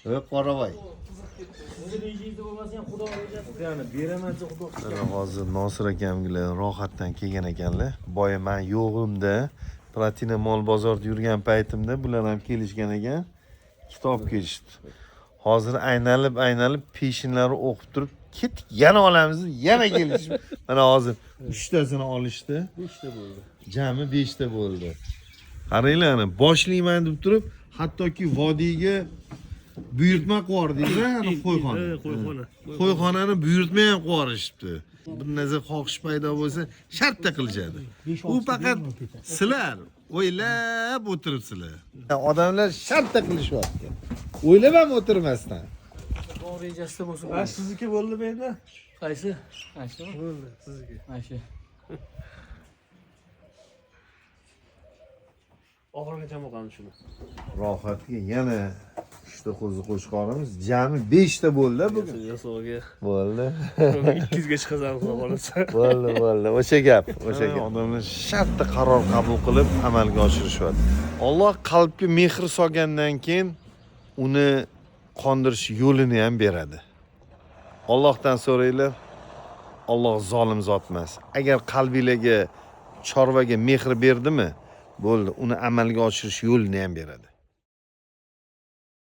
Qoravoy. Yani beramancha xudo. Hozir Nosir akamlar rohatdan kelgan ekanlar. Boya men yo'g'imda Platina mol bozorda yurgan paytimda bular ham kelishgan ekan. Kitob kelishdi. Hozir aynalib peshinlari o'qib turib, ketdik, yana olamiz, yana kelishib. Mana hozir 3 tasini olishdi. 5 ta bo'ldi. Jami 5 ta bo'ldi. Qaranglar, boshlayman deb turib, hattoki vodiyga buyurtma qo'yardinglar, ana qo'yxona. Qo'yxonani buyurtma ham qo'yarishibdi. Bir narsa xohish paydo bo'lsa, shartta qilishadi. U faqat sizlar o'ylab o'tiribsizlar. Odamlar shartta qilishyapti. O'ylab ham o'tirmasdan. Bor rejasida bo'lsin. Ha, sizniki bo'ldimi endi? Qaysi? Qaysimi? Bo'ldi, sizniki. Mana Oxirigacha o'qamiz shuni. Rohatga yana 3 ta qo'zi qo'shqorimiz, jami 5 ta bo'ldi bugun. Yo'qsa Bo'ldi. 200 ga chiqazamiz xudo xolasa. Bo'ldi. O'sha gap. Odamlar shartta qaror qabul qilib amalga oshirishyapti. Alloh qalbga mehr solgandan keyin uni qondirish yo'lini ham beradi. Allohdan so'raylar. Alloh zolim zot emas. Agar qalbingizga chorvaga mehr berdimi, bo'ldi, uni amalga oshirish yo'lini ham beradi.